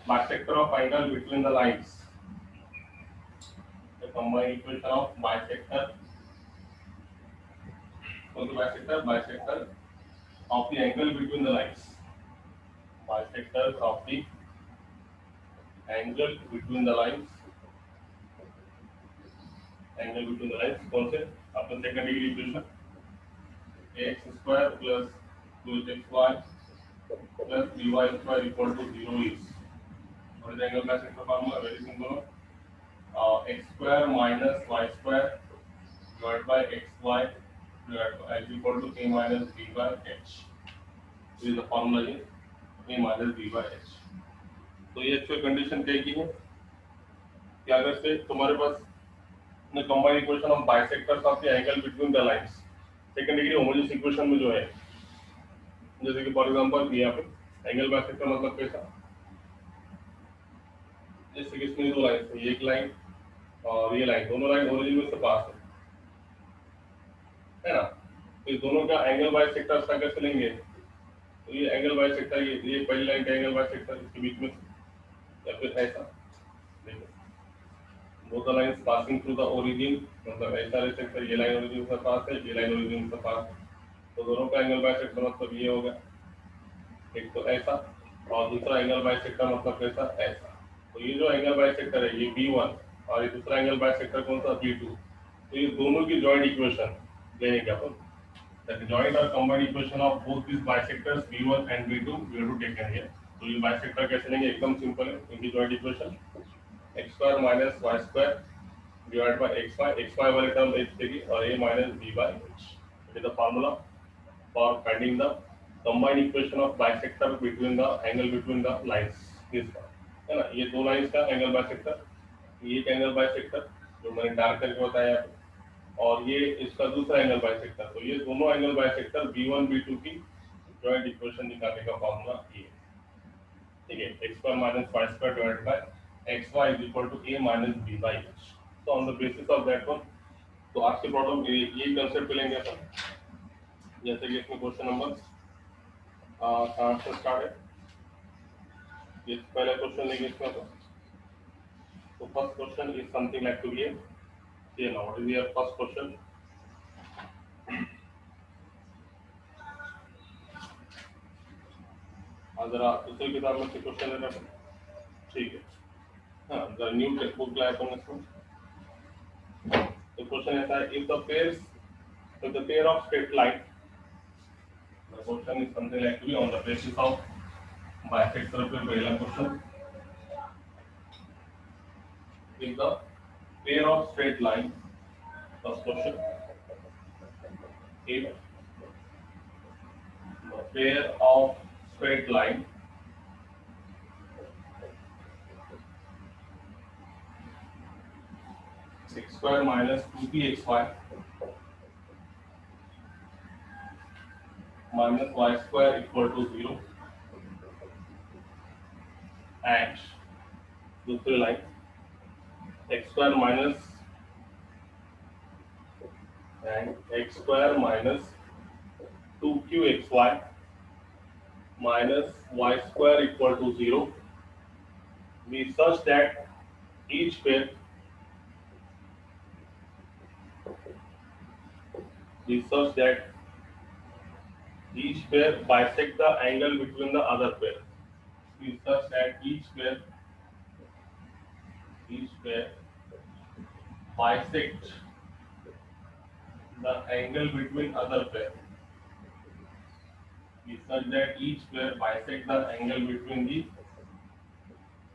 bisector of angle between the lines. The combined equation of bisector. What's the bisector? Bisector of the angle between the lines. Bisectors of the angle between the lines. Angle between the lines. कौन से? अपना second degree equation. Ax square plus 2xy plus by square equal to 0 is. What is the angle bisector formula? Very simple. X square minus y square divided by xy divided by is equal to a minus b by h. This is the formula here. A minus b by h. तो ये actual condition क्या की है कि अगर से तुम्हारे पास ने combined equation of bisectors of the angle between the lines second degree homogeneous equation में जो है, जैसे कि फॉर एग्जांपल यहाँ पे एंगल बाइसेक्टर मतलब कैसा, जैसे कि इसमें दो लाइन है, एक लाइन और ये लाइन, दोनों लाइन ओरिजिन में से पास है ना। तो इस दोनों का एंगल बाइसेक्टर का कैसे लेंगे, तो ये एंगल बाइसेक्टर ये पहली लाइन का एंगल बाइसेक्टर इसके बीच में या फिर ऐसा देखो, both the lines passing through the origin, मतलब ऐसा ले सकते, ये लाइन ओरिजिन से पास है, ये लाइन ओरिजिन से पास है, तो दोनों का एंगल बाइसेक्टर मतलब ये होगा, एक तो ऐसा और दूसरा एंगल बाइसेक्टर मतलब कैसा, ऐसा। तो ये जो एंगल बाइसेक्टर है ये B1 और ये दूसरा एंगल बाइसेक्टर कौन सा, B2। तो ये दोनों की जॉइंट इक्वेशन लेने के अपन that the joint or combined equation of both these bisectors B1 and B2 we have to take care here। तो ये बाइसेक्टर कैसे लेंगे, एकदम सिंपल है, इनकी joint equation x square minus y square divided by xy वाले term h देगी और a minus b by h। It is the formula for finding the combined equation of bisector between the angle between the lines। this है ना, ये दो lines का angle bisector, ये एक एंगल बाइसेक्टर जो मैंने डार्क करके बताया है, और ये इसका दूसरा एंगल बाइसेक्टर। तो ये दोनों एंगल बाइसेक्टर B1 B2 की जॉइंट इक्वेशन निकालने का फॉर्मूला ये, ठीक है, x square minus y square divided by xy is equal to a minus b by h। so on the basis of that one, तो आज के प्रॉब्लम ये कांसेप्ट लेंगे अपन, जैसे कि इसमें क्वेश्चन नंबर कहाँ से स्टार्ट है, ये पहला क्वेश्चन लेंगे इसमें अपन। तो first question is something like to be ये ना, what is your first question, जरा दूसरी किताब में से क्वेश्चन लेना, ठीक है, हाँ द न्यू टेक्स्ट बुक लाया अपन इसमें। तो क्वेश्चन ऐसा है, if the pair of straight line, the question is something like to be on the basis of bisector पे पहला question, if the pair of straight line, first question, if the pair of straight line x square minus 2pxy minus y square equal to 0 and दूसरी line x square minus and x square minus 2qxy minus y square equal to 0 be such that each pair bisect the angle between the other pair, be such that each pair bisect the angle between other pair, is such that each pair bisect the angle between the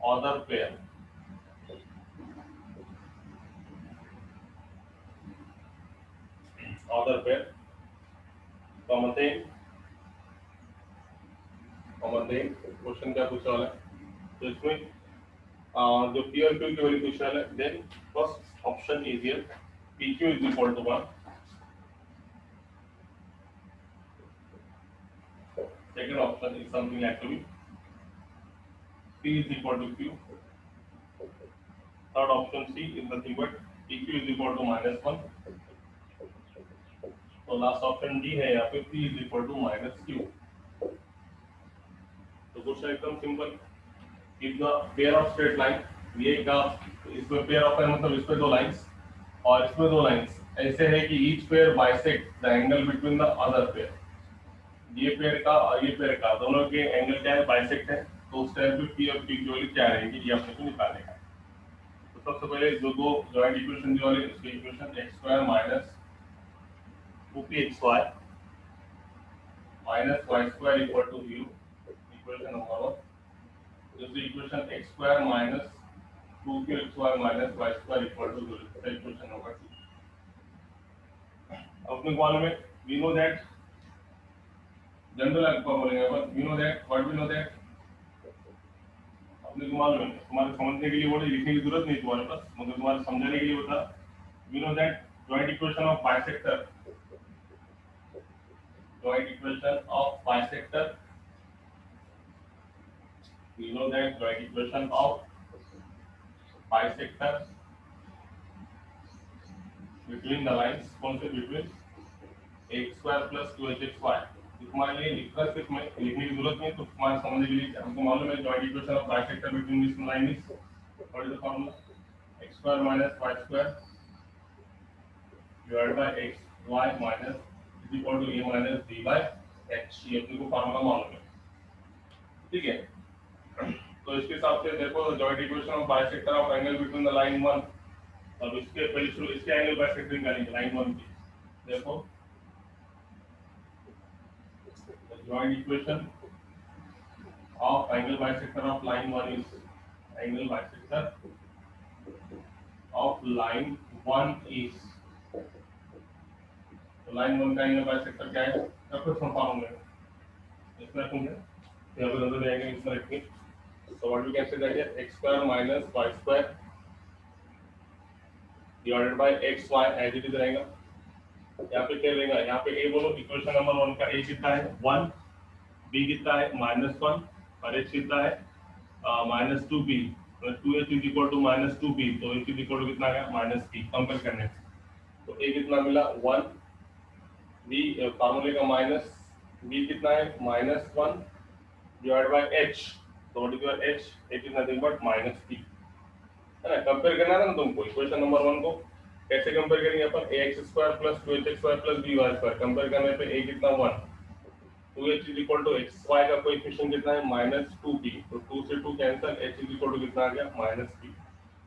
other pair, common thing question क्या पूछा वाला है, तो इसमें जो P और Q की value पूछा है, then first option is here PQ is equal to 1, second option is something like to be P is equal to Q, third option C is nothing but PQ is equal to -1, तो last option D है यहाँ पे P is equal to -Q। तो question एकदम simple, if the pair of straight line, ये का इसमें pair of है मतलब इस पे दो लाइंस और इसमें दो लाइंस ऐसे है कि each pair bisect the angle between the other pair, ये पेयर का और ये पेयर का दोनों के एंगल क्या है, बाइसेक्ट है। तो उस टाइम पे पी और पी की वैल्यू क्या रहेगी ये अपने को निकालने का। तो सबसे पहले जो दो जॉइंट इक्वेशन जो वाले उसकी equation x square minus 2pxy minus y square equal to 0, equation number 1। दूसरी equation x square minus 2qxy minus y square equal to 0, equation number 2। अपने को मालूम है, वी नो दैट जनरल आपको बोलेंगे अपन, we know that what we know that, अपने को मालूम है। तुम्हारे समझने के लिए बोले, लिखने की जरूरत नहीं तुम्हारे पास, मगर तुम्हारे समझने के लिए बता। We know that joint equation of bisector, joint equation of bisector, we know that joint equation of bisector between the lines कौन से, between x square plus 2hxy। तुम्हारे लिए लिखना सिर्फ में लिखने की जरूरत नहीं, तो तुम्हारे समझने के लिए हमको मालूम है joint equation of bisector between this line is what is the formula, x square minus y square divided by x y minus is equal to a minus b by h, ये अपने को फार्मूला मालूम है, ठीक है। तो इसके हिसाब से देखो joint equation of bisector of angle between the line 1, अब इसके पहले शुरू इसके एंगल बाइसेक्टर निकालेंगे लाइन 1 की। देखो joint equation of angle bisector of line 1 is, angle bisector of line 1 is, तो लाइन 1 का एंगल बाइसेक्टर क्या है, सब कुछ समझाऊंगा इसमें रखूंगा, यहाँ पे नजर आएंगे इसमें रखेंगे। So what we can say that is x square minus y square divided by x y as it is रहेगा। यहाँ पे क्या रहेगा, यहाँ पे a बोलो, इक्वेशन नंबर 1 का a कितना है 1, b कितना है -1 और h कितना है -2b, तो 2h is equal to -2b, तो h is equal to कितना आएगा -b, कंपेयर करने से। तो a कितना मिला 1, b फार्मूले का माइनस, b कितना है -1 divided by h, तो what is your h, h is nothing but -p, है ना। कंपेयर करना था ना तुमको इक्वेशन नंबर 1 को, कैसे कंपेयर करेंगे अपन, ax square plus 2hx plus by square, compare करने पे a कितना 1, 2h is equal to xy का कोएफिशिएंट कितना है -2p, तो 2 से 2 cancel, h is equal to कितना आ गया -p,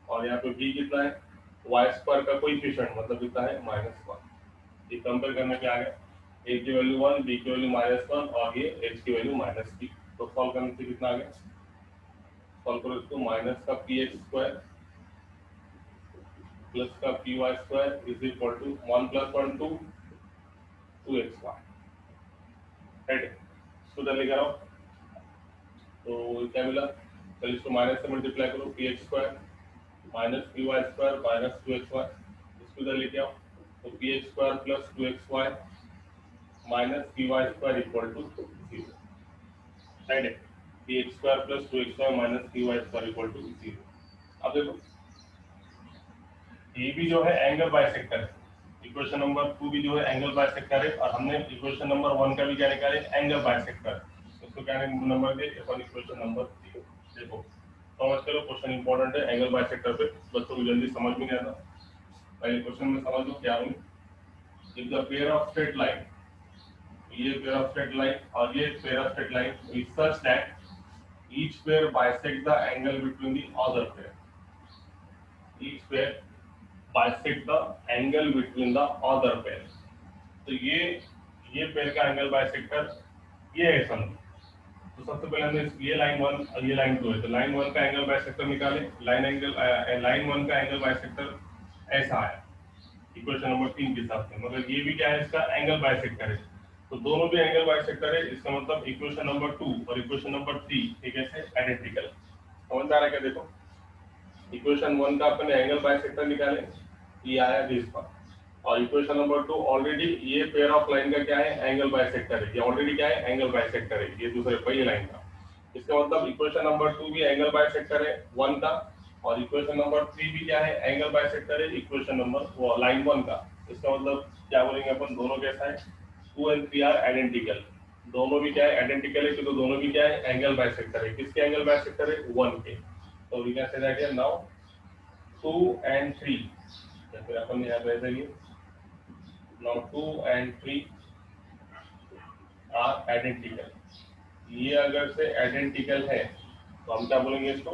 और यहाँ पे b कितना है y स्क्वायर का कोएफिशिएंट मतलब कितना है -1। ये कंपेयर करने पे आ गया a की वैल्यू 1, b की वैल्यू -1 और ये h की वैल्यू -p। तो सॉल्व करने से कितना आ गया, सॉल्व करो इसको, माइनस का px स्क्वायर प्लस का py square is equal to 1 + 1 2 2xy, right. इसको इधर लेकर आओ, तो क्या मिला, चलिए इसको माइनस से मल्टीप्लाई करो, px square minus py square minus 2xy, इसको इधर लेके आओ, तो px square plus 2xy minus py square equal to 0, right है। px square plus 2xy minus py square equal to 0। अब देखो ये भी जो है एंगल बाइसेक्टर है, इक्वेशन नंबर 2 भी जो है एंगल बाइसेक्टर है, और हमने इक्वेशन नंबर 1 का भी क्या निकाले, एंगल बाइसेक्टर, उसको क्या नंबर दे अपन इक्वेशन नंबर 3। देखो समझ करो, क्वेश्चन इंपॉर्टेंट है एंगल बाइसेक्टर पे, बच्चों को जल्दी समझ में नहीं आता, पहले क्वेश्चन में समझ लो क्या है। If the pair of straight line, ये पेयर ऑफ स्ट्रेट लाइन और ये pair of straight line is such that each pair bisect the angle between the other pair, each pair bisect the angle between the other pair। तो ये pair का angle bisector ये है समझो। तो सबसे पहले हमने ये लाइन 1 और ये लाइन 2 है, तो लाइन 1 का एंगल बाइसेक्टर निकाले, लाइन 1 का एंगल बाइसेक्टर ऐसा आया इक्वेशन नंबर 3 के हिसाब से, मगर ये भी क्या है, इसका एंगल बाइसेक्टर है, तो दोनों भी एंगल बाइसेक्टर है, इसका मतलब इक्वेशन नंबर 2 और इक्वेशन नंबर 3 एक ऐसे आइडेंटिकल। समझ आ रहा है क्या, देखो इक्वेशन 1 का अपन एंगल बाइसेक्टर निकाले, ये आया दिस पर, और इक्वेशन नंबर 2 ऑलरेडी ये पेयर ऑफ लाइन का क्या है, एंगल बाइसेक्टर है, ये ऑलरेडी क्या है, एंगल बाइसेक्टर है, ये दूसरे पहले लाइन का। इसका मतलब इक्वेशन नंबर 2 भी एंगल बाइसेक्टर है 1 का, और इक्वेशन नंबर 3 भी क्या है, एंगल बाइसेक्टर है इक्वेशन नंबर वो लाइन 1 का। इसका मतलब क्या बोलेंगे अपन, दोनों कैसा है, 2 and 3 आर आइडेंटिकल, दोनों भी क्या है, आइडेंटिकल है, तो दोनों भी क्या है, एंगल बाइसेक्टर है। किसके एंगल बाइसेक्टर है, 1 के। तो we can say that here now 2 and 3, या फिर अपन यहाँ पे ऐसे नाउ 2 and 3 आर आइडेंटिकल। ये अगर से आइडेंटिकल है तो हम क्या बोलेंगे इसको,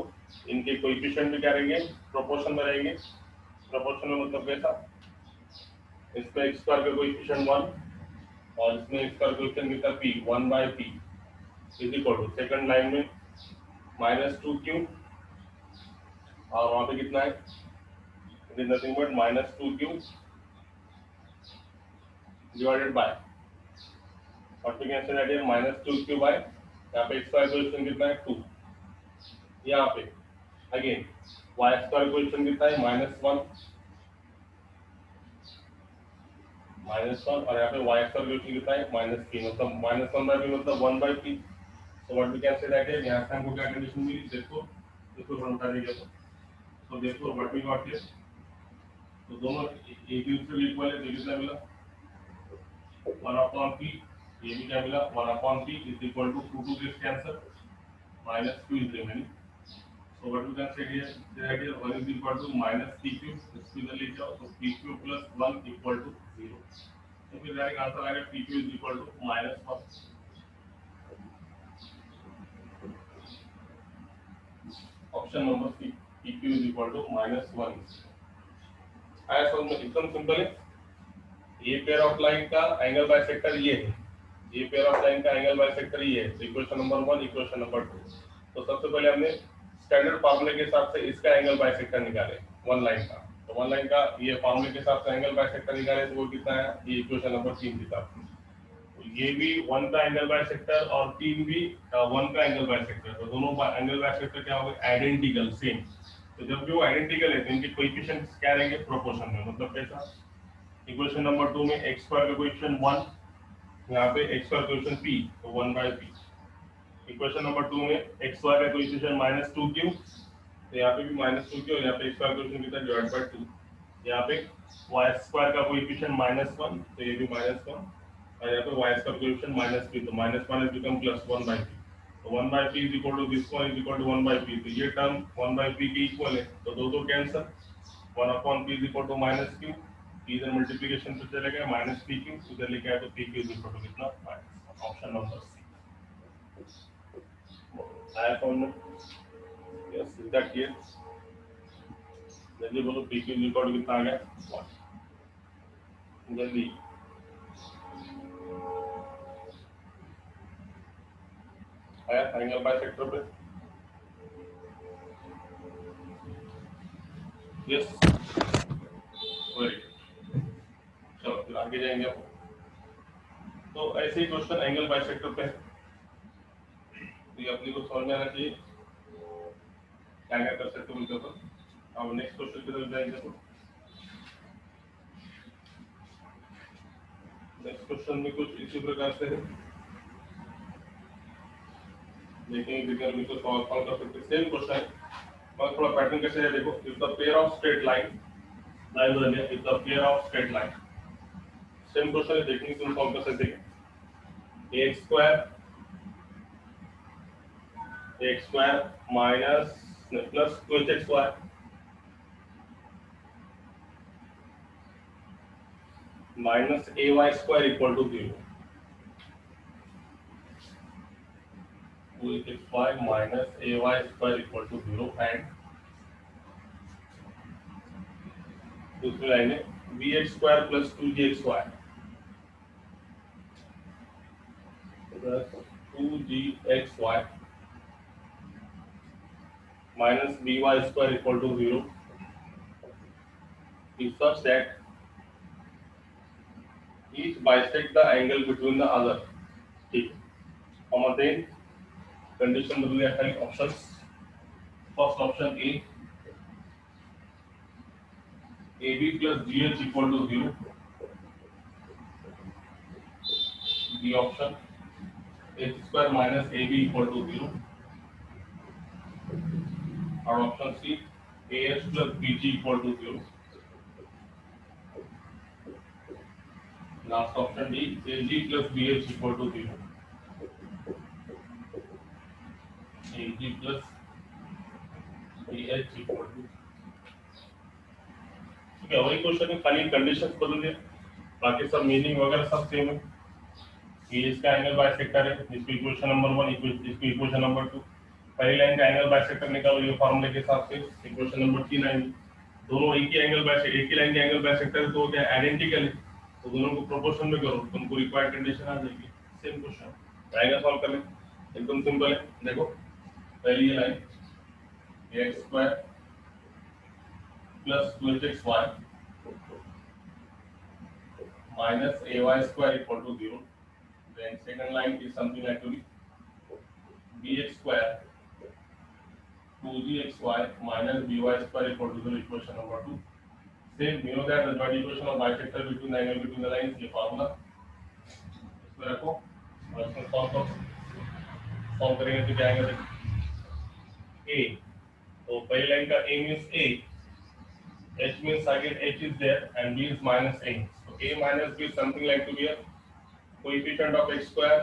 इनके कोएफिशिएंट भी क्या रहेंगे, प्रोपोर्शन में रहेंगे। प्रोपोर्शन में मतलब कैसा, इसमें x स्क्वायर का कोएफिशिएंट 1 और इसमें x स्क्वायर कोएफिशिएंट कितना p, 1/p is equal to second line में -2q और वहां पे कितना है, it is nothing but -2q divided by what we can say that is -2q by, यहाँ पे x स्क्वायर कोएफिशिएंट कितना है 2, यहाँ पे अगेन y स्क्वायर कोएफिशिएंट कितना है -1 और यहाँ पे y स्क्वायर कोएफिशिएंट कितना है -3, मतलब -1/p मतलब 1/p। So what we can say that is, यहाँ से हमको क्या कंडीशन मिली, देखो इसको हम बता देंगे। तो देखो what we got here, तो दोनों एक दूसरे इक्वल है, तो कितना मिला 1/p, ये भी क्या मिला 1/p is equal to 2 this cancel -2 is remaining. So what we can say here, that is 1 is equal to -pq, इसको इधर ले जाओ तो pq plus 1 equal to 0। तो फिर डायरेक्ट आंसर आएगा pq is equal to -1। Option number C, pq is equal to -1। आया समझ में, एकदम सिंपल है। ये पेयर ऑफ लाइन का एंगल बाइसेक्टर ये है, ये पेयर ऑफ लाइन का एंगल बाइसेक्टर ये है। Equation number 1, equation number 2। तो सबसे पहले हमने स्टैंडर्ड फार्मूले के हिसाब से इसका एंगल बाइसेक्टर निकाले, वन लाइन का। तो वन लाइन का ये फार्मूले के हिसाब से एंगल बाइसेक्टर निकाले तो वो कितना है, ये इक्वेशन नंबर 3 के हिसाब से। तो ये भी 1 का एंगल बाइसेक्टर और 3 भी 1 का एंगल बाइसेक्टर। तो दोनों एंगल बाइसेक्टर क्या होंगे, आइडेंटिकल, सेम। तो जब भी वो आइडेंटिकल है तो इनके कोएफिशिएंट्स क्या रहेंगे, प्रोपोर्शन में। मतलब कैसा, इक्वेशन नंबर 2 में x स्क्वायर का कोएफिशिएंट 1, यहाँ पे x स्क्वायर कोएफिशिएंट p, तो 1/p। इक्वेशन नंबर 2 में x स्क्वायर का कोएफिशिएंट -2q, तो यहाँ पे भी -2q और यहाँ पे x स्क्वायर कोएफिशिएंट कितना डिवाइड बाय 2। यहाँ पे y स्क्वायर का कोएफिशिएंट -1, तो ये भी -1 और यहाँ पे y स्क्वायर कोएफिशिएंट -3, तो -1 बिकम +1/p। तो 1/p is equal to this one is equal to 1/p, तो ये टर्म 1/p के इक्वल है, तो दो cancel, 1/p is equal to -q, इधर मल्टीप्लिकेशन पे चलेगा -pq, इधर लेके आए तो pq इज इक्वल टू कितना, माइनस। ऑप्शन नंबर सी आया समझ में, यस इज दैट क्लियर। जल्दी बोलो, pq इज इक्वल टू कितना आ गया 1, जल्दी। आया एंगल बाइसेक्टर पे, यस वेरी गुड। चलो फिर आगे जाएंगे आप। तो ऐसे ही क्वेश्चन एंगल बाइसेक्टर पे है, तो ये अपने को समझ में आना चाहिए क्या क्या कर सकते हो उनके ऊपर। अब नेक्स्ट क्वेश्चन की तरफ जाएंगे। तो नेक्स्ट क्वेश्चन में कुछ इसी प्रकार से है, देखेंगे कितना भी तो सॉल्व कर सकते हैं। सेम क्वेश्चन है और थोड़ा पैटर्न कैसे है देखो। If the pair of straight line line बन गया, if the pair of straight line, same question है, देखेंगे तुम सॉल्व कर सकते हैं। x square minus plus 2x square minus ay square equal to 0। 2x minus ay square equal to 0 and दूसरी line है bx square plus 2gx square plus 2gxy minus by square equal to 0 is such that each bisect the angle between the other। ठीक है, हम again condition बदल गया है। Options, first option A, AB plus GH equal to 0, B option H square minus AB equal to 0, और option C AH plus BG equal to 0, last option D AG plus BH equal to 0। AG plus BH equal to, ठीक है, वही question है, खाली conditions बदल दिया, बाकी सब मीनिंग वगैरह सब सेम है। ये इसका एंगल बाइसेक्टर है, इसकी इक्वेशन नंबर 1, इसकी इक्वेशन नंबर 2, पहली लाइन का एंगल बाइसेक्टर निकालो ये फार्मूले के हिसाब से, इक्वेशन नंबर 3 आएगी। दोनों एक ही एंगल बाइसेक्टर, एक ही लाइन के एंगल बाइसेक्टर तो क्या आइडेंटिकल है, तो दोनों को प्रोपोर्शन में करो, तुमको रिक्वायर्ड कंडीशन आ जाएगी। सेम क्वेश्चन आएगा, सॉल्व कर ले, एकदम सिंपल है। देखो पहली ये line x² plus 2hxy minus ay² equal to 0. Then second line is something like to be bx² 2gxy minus by² equal to 0, equation number 2. Same, you know that the joint equation of bisector between the angle between the lines, ये formula इसमें रखो और इसमें solve करेंगे तो क्या आएगा देखो, a, तो पहली लाइन का a means a, h means again h is there and b is minus a, so a minus b is something like to be a coefficient of x square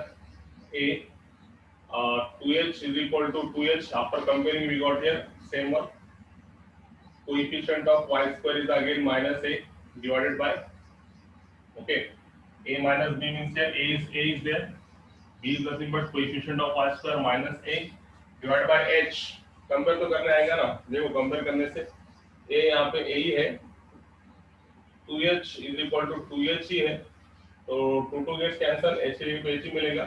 a, 2h is equal to 2h, after comparing we got here same one, coefficient of y square is again minus a divided by, okay, a minus b means here a is there, b is nothing but coefficient of y square minus a divided by h, compare तो करने आएगा ना, देखो compare करने से a यहाँ पे a ही है, 2h is equal to 2h ही है, तो 2 गेट्स कैंसिल, h पे h ही मिलेगा,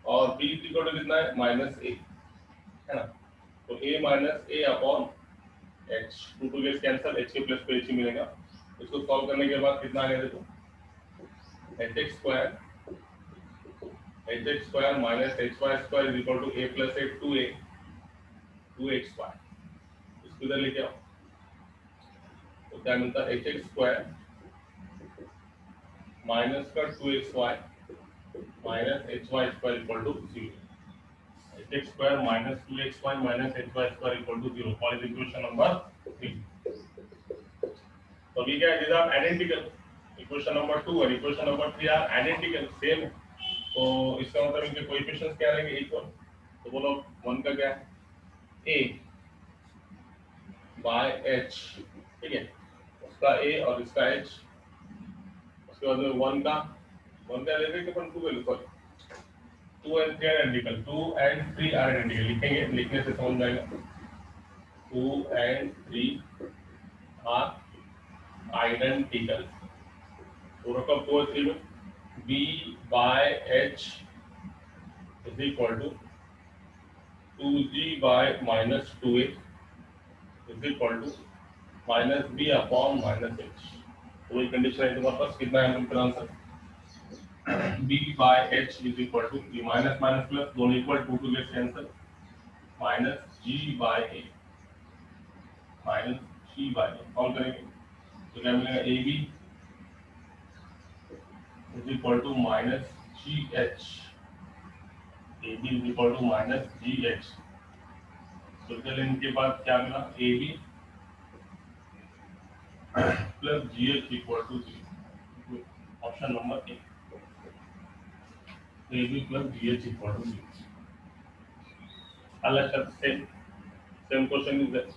और b is equal to कितना है माइनस a, है ना, तो a minus a upon h, 2 gets cancel, h के प्लस पे h ही मिलेगा। इसको सॉल्व करने के बाद कितना आ गया देखो, hx square minus hy square is equal to a plus a 2x square, इसको इधर लेके आओ, तो क्या मिलता है hx स्क्वायर माइनस का 2xy minus hy square equal to 0, hx square minus 2xy minus hy square equal to 0, call is equation number 3। तो we get these are identical, equation number 2 और equation number 3 are identical, same, तो इसका मतलब इनके coefficients क्या रहेंगे, equal, तो बोलो 1 का क्या है a बाय h, ठीक है, उसका a और इसका h, उसके बाद में 1 का लेंगे कि अपन 2 value, sorry 2 and 3 are identical, 2 and 3 are identical, लिखेंगे, लिखने से समझ जाएगा, 2 and 3 are identical, तो रकम 2 और 3 में b by h is equal to 2g by minus 2a is equal to minus b upon minus h, तो वही कंडीशन है तुम्हारे पास, कितना है हम answer, b by h is equal to ये माइनस माइनस प्लस दोनों equal, 2 two gets cancel, minus g by a minus g by a, solve करेंगे तो क्या मिलेगा, ab is equal to minus gh, ab is equal to minus gh, तो इनके बाद क्या मिला, ab plus gh equal to 0, option number A, ab plus gh equal to 0। अलग सेम क्वेश्चन इज देयर,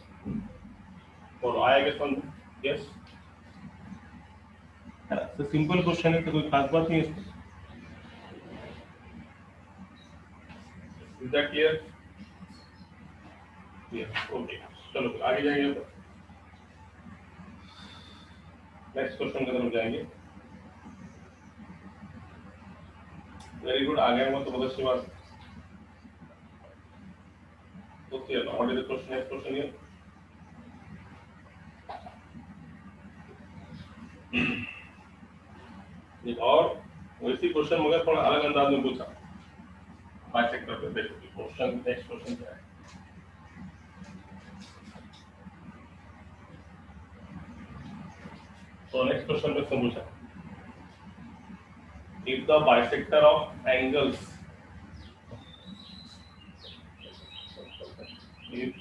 और आएगा समझ, यस, तो सिंपल क्वेश्चन है, तो कोई खास बात नहीं है इसमें, is that clear, yes, okay, चलो आगे जाएंगे, नेक्स्ट क्वेश्चन की तरफ जाएंगे। वेरी गुड, आ गया तो बहुत अच्छी बात। Okay, what is the question, next question here, और वैसी क्वेश्चन मगर थोड़ा अलग अंदाज में पूछा, बाइसेक्टर पे देखो क्वेश्चन, नेक्स्ट क्वेश्चन क्या है, तो नेक्स्ट क्वेश्चन में पूछा, if the bisector of angles, if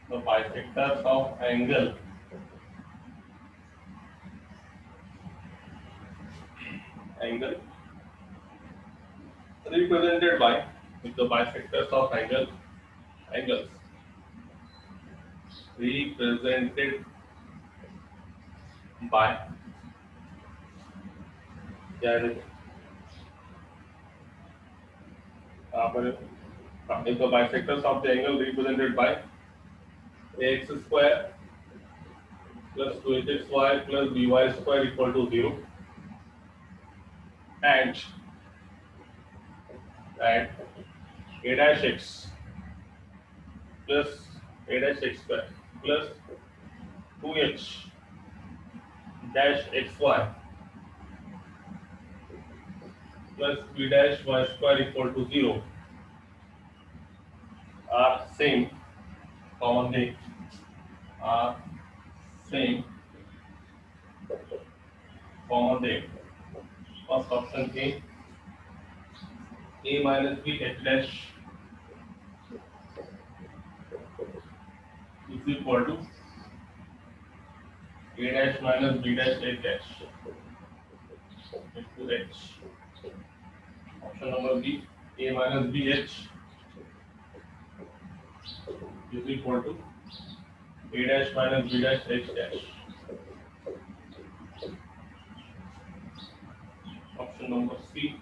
the bisectors of angle represented by the bisectors of angles represented by क्या है देखो यहाँ पर if the bisectors of the angle represented by ax square plus 2hxy plus by square equal to 0 and a dash x plus a dash x square plus 2h dash xy plus b dash y square equal to 0 are same common they are same common they first option a minus b h dash is equal to a dash minus b dash h dash into h. Option number B, a minus bh is equal to a dash minus b dash h dash. Option number C,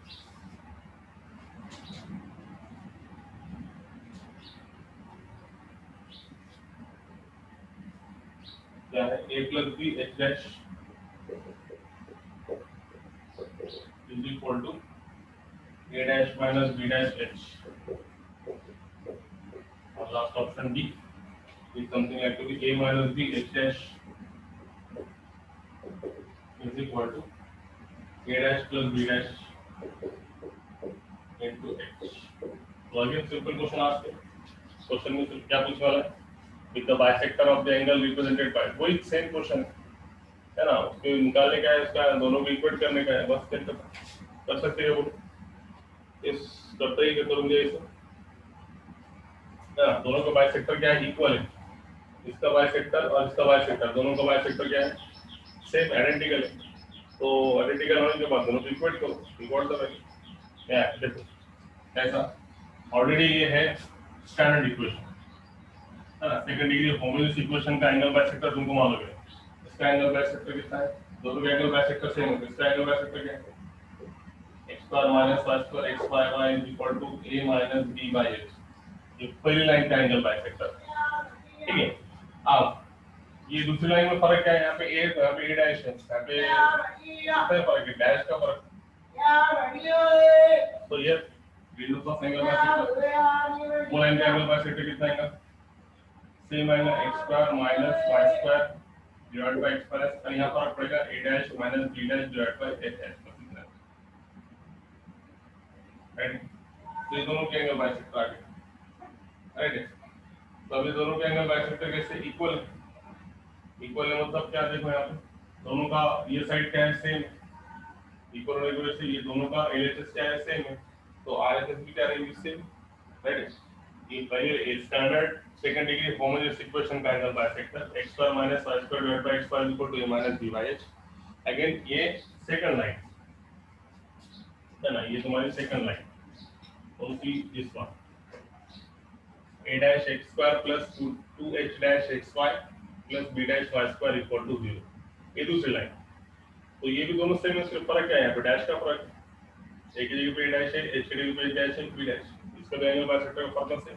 क्या है a plus b h dash is equal to a dash minus b dash h. और last option D is something like to be a minus b h dash is equal to a dash plus b dash into h. So again simple question asked है. Question में सिर्फ क्या पूछने वाला है? With the bisector of the angle represented by वही same question है ना, उसको निकालने का है, इसका दोनों को इक्वेट करने का है, बस कर सकते हैं वो इस करते ही करूंगे इसे ना. दोनों का बाइसेक्टर क्या है? इक्वल है. इसका बाइसेक्टर और इसका बाइसेक्टर दोनों का बाइसेक्टर क्या है? सेम आइडेंटिकल है. तो आइडेंटिकल होने के बाद दोनों को इक्वेट करो. इक्वल द वैल्यू या देखो ऐसा ऑलरेडी ये है स्टैंडर्ड इक्वेशन है ना. सेकंड डिग्री होमोजेनियस इक्वेशन का एंगल बाइसेक्टर तुमको मालूम है. इसका एंगल बाइसेक्टर कितना है? दोनों के एंगल बाइसेक्टर सेम है. इसका एंगल बाइसेक्टर क्या है? x square minus y square x by y is equal to a minus b by h. ये पहली लाइन का एंगल बाइसेक्टर. ठीक है. अब ये दूसरी लाइन में फर्क क्या है? यहाँ पे a तो यहाँ पे a डैश है, यहाँ पे कितना फर्क है? डैश का फर्क. तो ये बिंदु ऑफ एंगल बाइसेक्टर वो लाइन का एंगल बाइसेक्टर कितना है? सेम आएगा x square minus y square divide by x plus और यहाँ फर्क पड़ेगा a dash minus b dash divide by h dash. Right. तो ये दोनों के एंगल बाइसेक्टर आ गए. राइट. तो अभी दोनों के एंगल बाइसेक्टर कैसे? इक्वल. इक्वल है मतलब क्या? देखो यहाँ पे दोनों का ये साइड क्या है? सेम. इक्वल होने की वजह से ये दोनों का एलएचएस क्या है? सेम है. तो आरएचएस भी क्या रहेंगे? सेम. राइट. ये पहले standard second degree homogeneous equation का angle bisector x square minus y square divide by x square equal to a minus b by h. Again ये सेकंड लाइन है ना, ये तुम्हारी सेकंड लाइन. कौन सी? This one. a dash x square plus 2h dash xy plus b dash y square equal to 0. ये दूसरी line. तो ये भी दोनों सेम है. सिर्फ फर्क क्या है? यहाँ पे डैश का फर्क. a की जगह पे डैश है, h की जगह पे डैश है, b डैश. इसका एंगल बाइसेक्टर का फर्क है.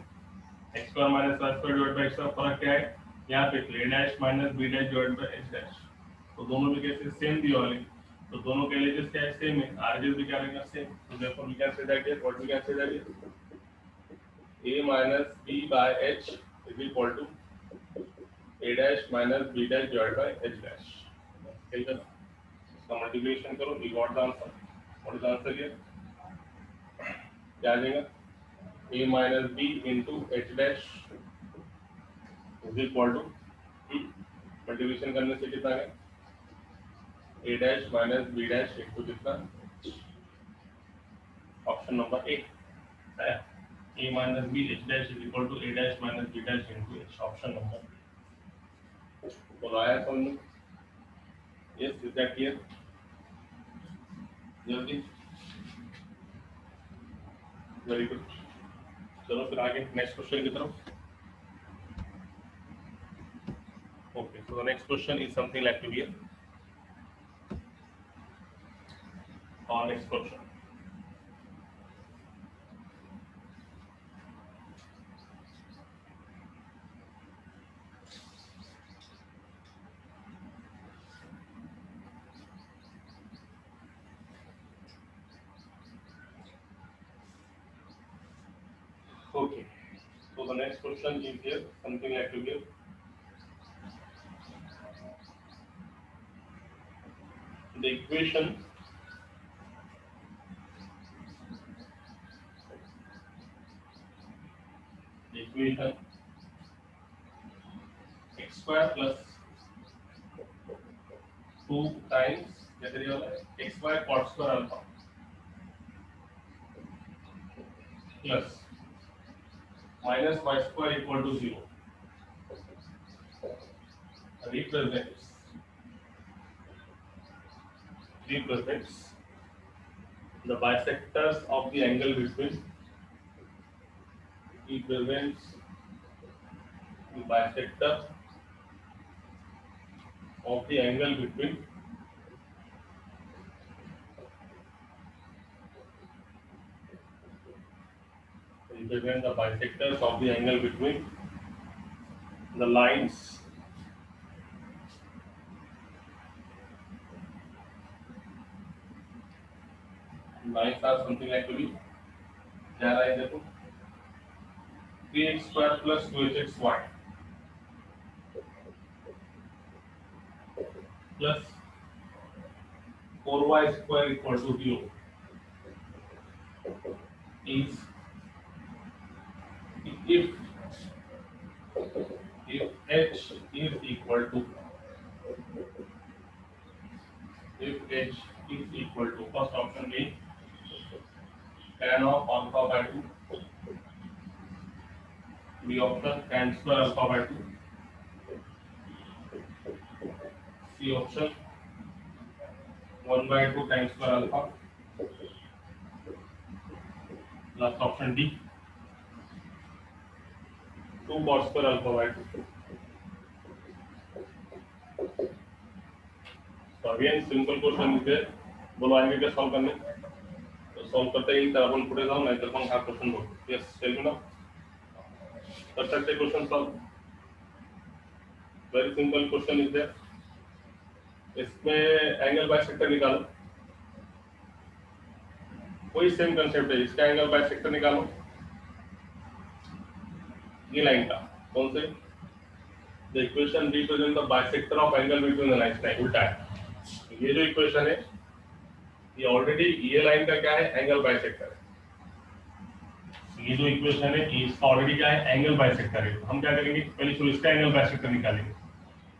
x square minus y square divide by x का फर्क क्या है? यहाँ पे a dash minus b dash divide by h dash. तो दोनों में कैसे? सेम दी वाली. तो दोनों के एलएचएस क्या है? सेम है. आरएचएस भी क्या रहेगा? सेम. तो therefore we can say that here what we can say that here a minus b by h is equal to a dash minus b dash divide by h dash. ठीक है. इसका multiplication करो. We got the answer. What is the answer here? क्या आ जाएगा? a minus b into h dash is equal to multiplication करने से कितना है? a dash minus b dash into कितना? ऑप्शन नंबर ए है. a minus b h dash is equal to a dash minus b dash into h. Option number बोला आया समझ में? यस. Is that clear? जल्दी. Very good. चलो फिर आगे नेक्स्ट क्वेश्चन की तरफ. Okay, so the next question is something like to here. Our next question. Okay, so the next question is here something like to here. The equation x square plus 2 times जैसे ये वाला x square cot square alpha plus minus y square equal to 0 represents the bisectors of the angle between represents the bisector of the angle between represent the bisectors of the angle between the lines are something like to be क्या रहा है देखो 3x square plus 2hxy plus 4y square equal to 0 is if h is equal to first option A tan of alpha by 2, B option tan square alpha by 2, C option 1 by 2 tan square alpha, last option D 2 cot square alpha by 2. So again simple question is there. बोलो आगे क्या solve करने तो solve करते ही तर अपन पुढे जाऊ नाही तर मग हा क्वेश्चन बघू. यस टेल मी ना कर सकते question solve. Very simple question is there. इसमें एंगल बाइसेक्टर निकालो. कोई सेम कंसेप्ट है. इसका एंगल बाइसेक्टर निकालो. ये लाइन का कौन से the equation represent the bisector of angle between the lines. नहीं उल्टा है. ये जो इक्वेशन है ये ऑलरेडी ये लाइन का क्या है एंगल बाइसेक्टर है. ये जो इक्वेशन है इसका ऑलरेडी क्या है एंगल बाइसेक्टर है. हम क्या करेंगे पहले तो इसका एंगल बाइसेक्टर निकालेंगे.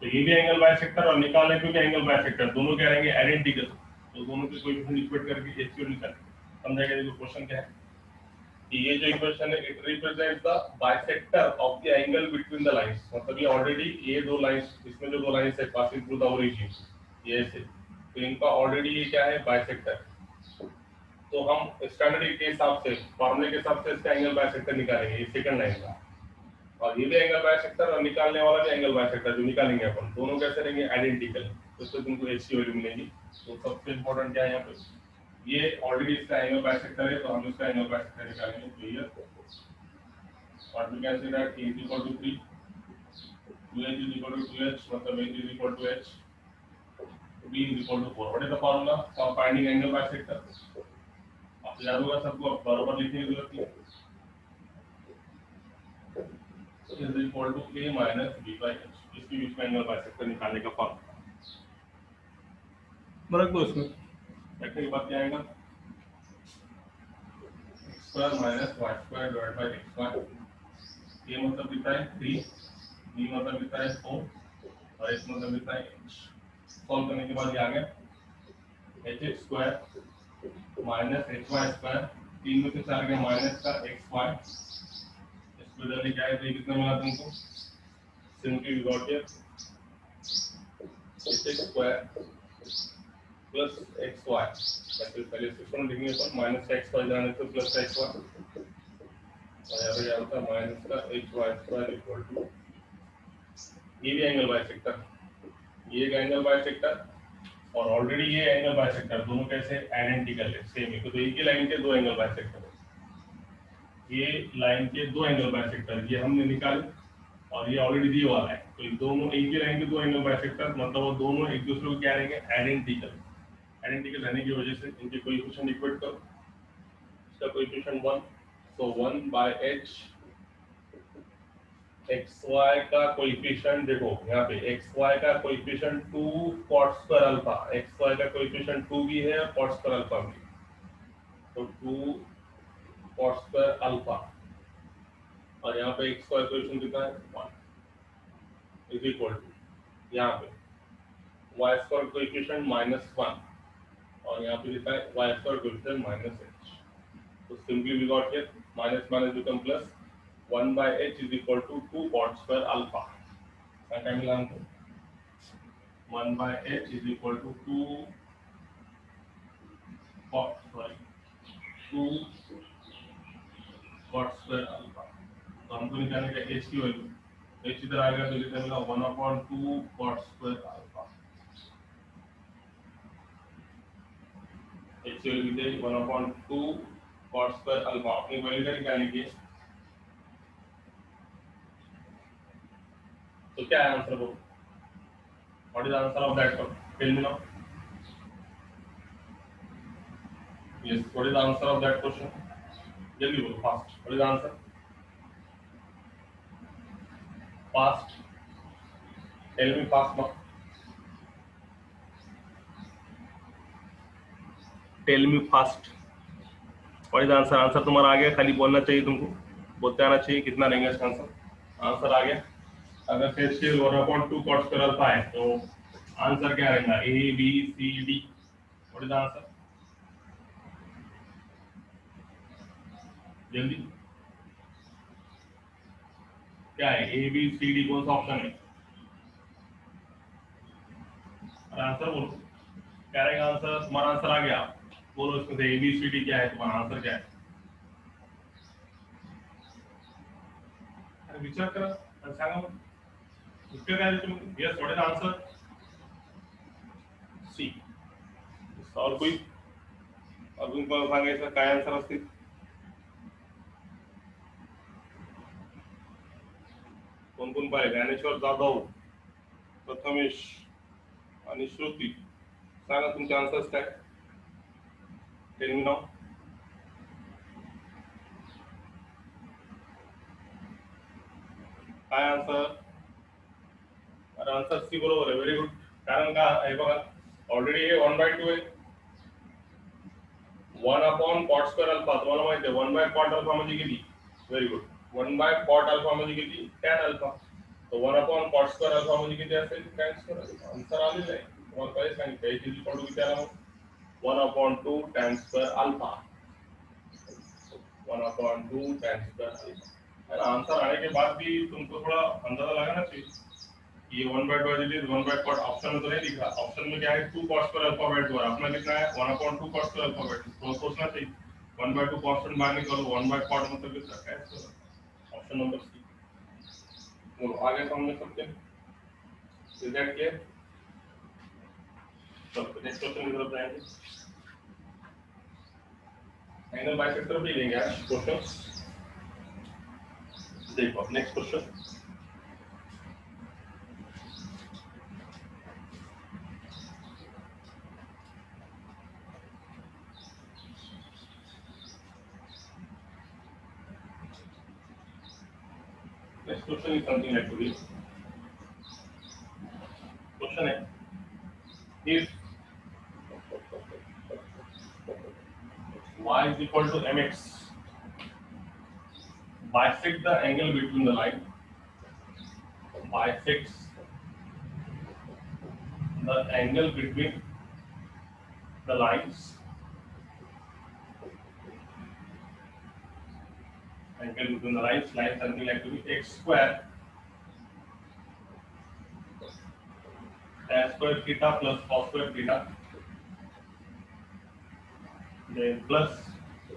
तो ये भी एंगल बाइसेक्टर और निकालने पे भी एंगल बाइसेक्टर दोनों क्या रहेंगे आइडेंटिकल. तो दोनों के कोएफिशिएंट इक्वेट करके एचक्यू निकालेंगे. समझाएगा ये क्वेश्चन क्या है कि ये जो इक्वेशन है it represents the bisector of the angle between the lines. मतलब ये ऑलरेडी ये दो लाइंस इसमें जो दो लाइंस है पासिंग थ्रू द ओरिजिन ये ऐसे तो इनका ऑलरेडी ये क्या है बाइसेक्टर. तो हम स्टैंडर्ड के हिसाब से फॉर्मूले के हिसाब से इसका एंगल बाइसेक्टर निकालेंगे. ये सेकंड लाइन का और ये भी एंगल बाइसेक्टर और निकालने वाला भी एंगल बाइसेक्टर जो निकालेंगे अपन दोनों कैसे रहेंगे आइडेंटिकल. तो इससे तुमको एच की वैल्यू मिलेगी. तो सबसे इंपॉर्टेंट क्या है यहाँ पे ये ऑलरेडी इसका एंगल बाइसेक्टर है तो हम इसका एंगल बाइसेक्टर निकालेंगे. तो ये what we can say that a is equal to 3 2h is equal to 2h मतलब h is equal to h b is equal to 4. What is the formula for finding angle bisector. आप याद होगा सबको बराबर लिखने की जरूरत नहीं है. is equal to a minus b by h. इसके बीच में एंगल बाइसेक्टर निकालने का फॉर्मूला रख दो. इसमें रखने के बाद क्या आएगा x square minus y square divided by x square. ये मतलब कितना है 3 b मतलब कितना है 4 और x मतलब कितना है h. सॉल्व करने के बाद ये आ गया hx square minus hy square 3 में से 4 गया माइनस का xy. इसमें क्या है तो ये कितना मिला तुमको simply we got here hx square plus xy. मतलब पहले सिस्टम लिखेंगे पर माइनस का xy जाने से प्लस का xy और यहाँ पे क्या होता है माइनस का H Y square equal to ये भी एंगल बाइसेक्टर, ये एक एंगल बाइसेक्टर और ऑलरेडी ये एंगल बाइसेक्टर, दोनों कैसे आइडेंटिकल है, सेम है। तो एक ही लाइन के दो एंगल बाइसेक्टर है, ये लाइन के दो एंगल बाइसेक्टर ये हमने निकाले और ये ऑलरेडी दिया वाला है। तो ये दोनों एक ही लाइन के दो एंगल बाइसेक्टर मतलब वो दोनों एक दूसरे को क्या रहेंगे, आइडेंटिकल। आइडेंटिकल रहने की वजह से इनके कोएफिशिएंट इक्वेट करो। इसका कोएफिशिएंट 1, सो 1/h xy का कोएफिशिएंट देखो यहाँ पे xy का coefficient 2 cot square alpha, xy का कोएफिशिएंट 2 भी है और cot स्क्वायर अल्फा भी, तो 2 cot स्क्वायर अल्फा और यहाँ पे x स्क्वायर कोएफिशिएंट कितना है 1 इज इक्वल टू यहाँ पे y स्क्वायर कोएफिशिएंट -1 और यहाँ पे लिखा है y स्क्वायर कोएफिशिएंट -h। तो simply we got here minus minus become plus 1/h is equal to 2 cot square alpha। क्या मिला हमको 1/h is equal to 2 cot square alpha। तो हमको निकालने का h की वैल्यू, h इधर आएगा तो कितना मिला 1/2 cot square alpha। h की वैल्यू कितनी 1/2 cot square alpha। अपनी वैल्यू क्या निकालने की, तो क्या है आंसर बोलो, what is answer of that one, tell me now. Yes, what is answer of that question, जल्दी बोलो fast, what is answer fast, tell me fast now, tell me fast, what is answer. Answer तुम्हारा आ गया, खाली बोलना चाहिए तुमको, बोलते आना चाहिए। कितना रहेंगे इसका आंसर, आंसर आ गया। अगर फिर से 1/2 cot square alpha है तो आंसर क्या रहेगा, A B C D, what is answer, जल्दी क्या है, ए बी सी डी कौन सा ऑप्शन है, आंसर बोलो क्या रहेगा आंसर। तुम्हारा आंसर आ गया, बोलो इसमें से ए बी सी डी क्या है, तुम्हारा आंसर क्या है, अरे विचार करा सांगा मग, उत्तर काय देतो मग। Yes, what is answer C. और कोई अजून कोण सांगायचं काय आन्सर असतील, कोण कोण पाहिजे, ज्ञानेश्वर जाधव, प्रथमेश आणि श्रुती, सांगा तुमचे आन्सर्स काय, टेल मी नाउ। काय आन्सर, अरे आन्सर सी बरोबर आहे, व्हेरी गुड। कारण का हे बघा ऑलरेडी हे 1/2 आहे, 1/cot square अल्फा तुम्हाला माहिती आहे 1/cot अल्फा म्हणजे किती, व्हेरी गुड, 1/cot अल्फा म्हणजे किती tan अल्फा, तो 1/cot square अल्फा म्हणजे किती असेल tan square अल्फा। आन्सर आलेला आहे, तुम्हाला काय सांगितलं h इज इक्वल टू किती आला मग 1/2 tan square alpha, 1/2 tan square alpha. Answer आने के बाद भी तुमको थोड़ा अंदाजा लगाना चाहिए, ये 1/2 इज 1/cot, ऑप्शन में तो नहीं दिख रहा, ऑप्शन में क्या है 2 cot square अल्फा बाय 2 अपना कितना है 1/2 cot square अल्फा बाय 2, तो सोचना चाहिए 1/2 कांस्टेंट बाहर निकालो, 1/cot मतलब कितना है, ऑप्शन नंबर सी। बोलो आगे समझ सकते हैं, इज दैट क्लियर। चलो नेक्स्ट क्वेश्चन की तरफ जाएंगे, एंगल बाइसेक्टर भी लेंगे आज क्वेश्चन। देखो next question, next question is something like this, question है if y is equal to mx bisect the angle between the line, bisects the angle between the lines, angle between the lines, line something like to be x square tan square theta plus cos square theta, then plus